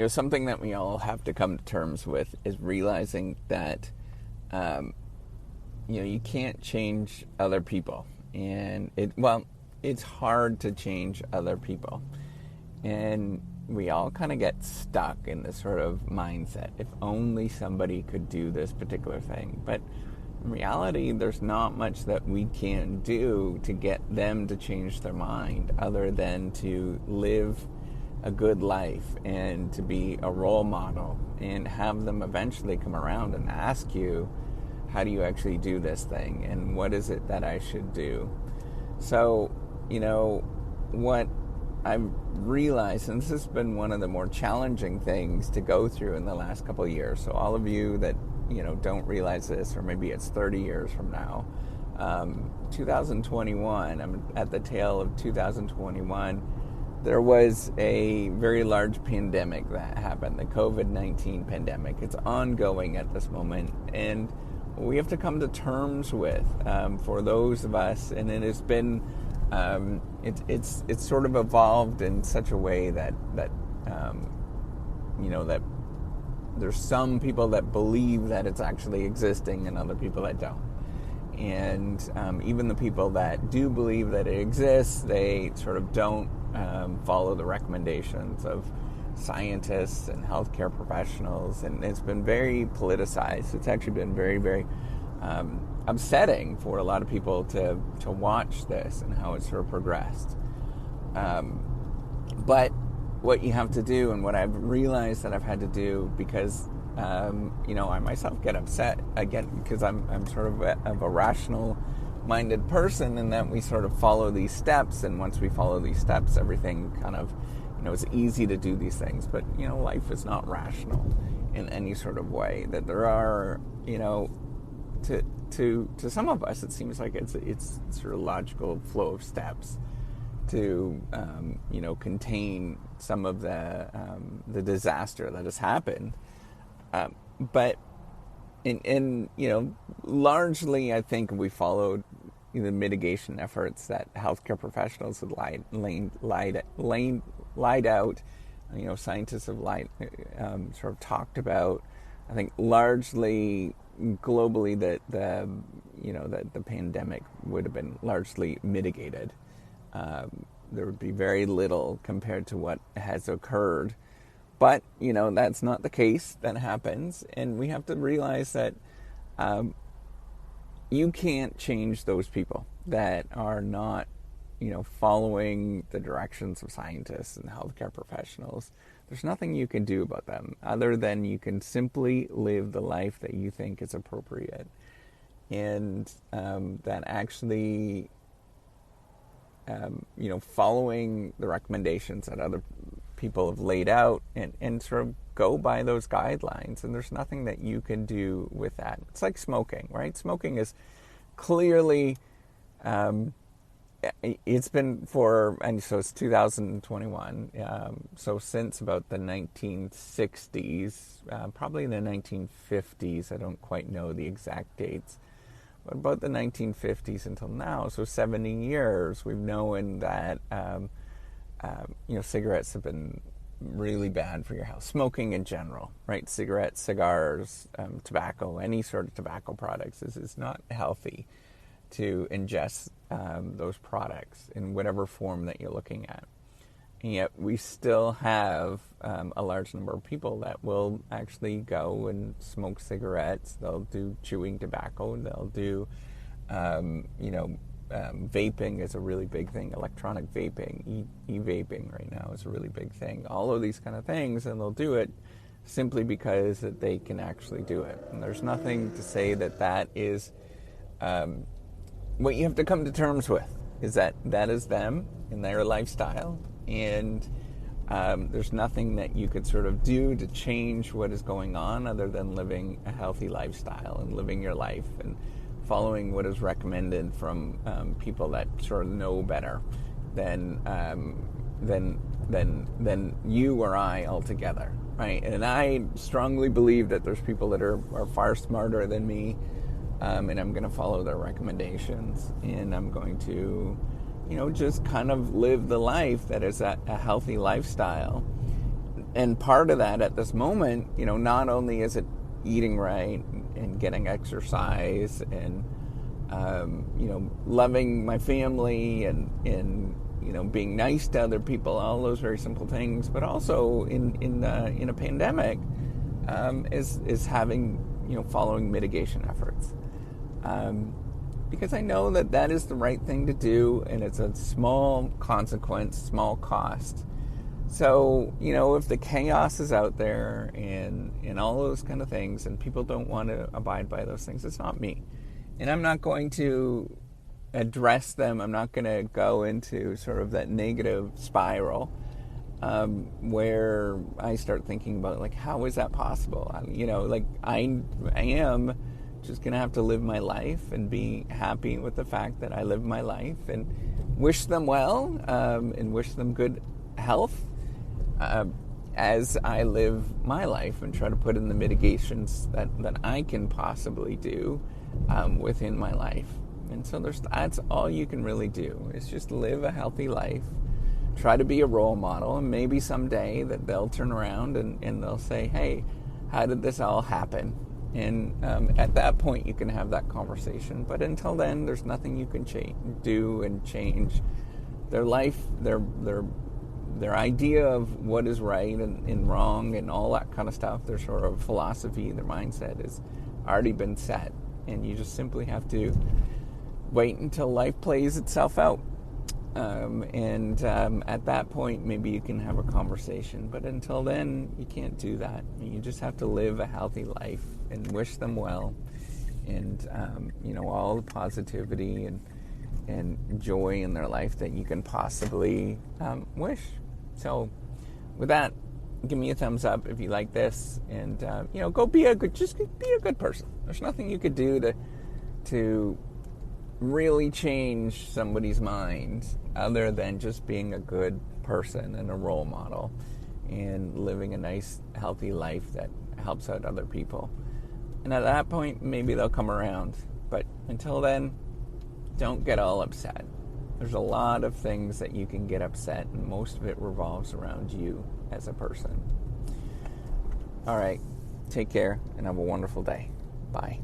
Something that we all have to come to terms with is realizing that, you can't change other people. And it's hard to change other people. And we all kind of get stuck in this sort of mindset. If only somebody could do this particular thing. But in reality, there's not much that we can do to get them to change their mind other than to live a good life and to be a role model and have them eventually come around and ask you, how do you actually do this thing and what is it that I should do? So, what I've realized, and this has been one of the more challenging things to go through in the last couple of years. So all of you that, don't realize this, or maybe it's 30 years from now, 2021, I'm at the tail of 2021, there was a very large pandemic that happened, the COVID-19 pandemic. It's ongoing at this moment, and we have to come to terms with, for those of us, and it has been, it's sort of evolved in such a way that that there's some people that believe that it's actually existing and other people that don't. And even the people that do believe that it exists, they sort of don't follow the recommendations of scientists and healthcare professionals, and it's been very politicized. It's actually been very, very upsetting for a lot of people to watch this and how it's sort of progressed. But what you have to do, and what I've realized that I've had to do, because I myself get upset again because I'm sort of a rational-minded person, and that we sort of follow these steps, and once we follow these steps, everything kind of, it's easy to do these things. But life is not rational in any sort of way. That there are, to some of us, it seems like it's sort of logical flow of steps to contain some of the disaster that has happened. But in largely, I think we followed the mitigation efforts that healthcare professionals had laid out. Scientists have sort of talked about. I think largely globally that the pandemic would have been largely mitigated. There would be very little compared to what has occurred. But, that's not the case. That happens. And we have to realize that you can't change those people that are not, following the directions of scientists and healthcare professionals. There's nothing you can do about them other than you can simply live the life that you think is appropriate. And that actually, following the recommendations that other people have laid out and sort of go by those guidelines. And there's nothing that you can do with that. It's like smoking, right? Smoking is clearly, it's been so it's 2021. So since about the 1960s, probably in the 1950s, I don't quite know the exact dates, but about the 1950s until now, so 70 years, we've known that, cigarettes have been really bad for your health. Smoking in general, right? Cigarettes, cigars, tobacco, any sort of tobacco products is not healthy to ingest those products in whatever form that you're looking at. And yet we still have a large number of people that will actually go and smoke cigarettes. They'll do chewing tobacco. They'll do, vaping is a really big thing. Electronic vaping, e-vaping right now is a really big thing. All of these kind of things, and they'll do it simply because that they can actually do it. And there's nothing to say that is what you have to come to terms with, is that is them and their lifestyle. And there's nothing that you could sort of do to change what is going on other than living a healthy lifestyle and living your life and following what is recommended from people that sort of know better than you or I altogether, right? And I strongly believe that there's people that are far smarter than me, and I'm going to follow their recommendations, and I'm going to, just kind of live the life that is a healthy lifestyle. And part of that at this moment, not only is it eating right and getting exercise and, loving my family and being nice to other people, all those very simple things, but also in a pandemic, is having, following mitigation efforts. Because I know that is the right thing to do, and it's a small consequence, small cost. So, if the chaos is out there and all those kind of things, and people don't want to abide by those things, it's not me. And I'm not going to address them. I'm not going to go into sort of that negative spiral where I start thinking about, like, how is that possible? I am just going to have to live my life and be happy with the fact that I live my life and wish them well and wish them good health as I live my life and try to put in the mitigations that I can possibly do within my life. And so that's all you can really do, is just live a healthy life, try to be a role model, and maybe someday that they'll turn around and they'll say, hey, how did this all happen? And at that point you can have that conversation. But until then, there's nothing you can do and change their life, their idea of what is right and wrong and all that kind of stuff. Their sort of philosophy, their mindset has already been set, and you just simply have to wait until life plays itself out. At that point, maybe you can have a conversation. But until then, you can't do that. You just have to live a healthy life and wish them well, and all the positivity and joy in their life that you can possibly wish. So, with that, give me a thumbs up if you like this, and go be a good person. There's nothing you could do to really change somebody's mind other than just being a good person and a role model and living a nice, healthy life that helps out other people. And at that point, maybe they'll come around. But until then, don't get all upset. There's a lot of things that you can get upset, and most of it revolves around you as a person. All right, take care and have a wonderful day. Bye.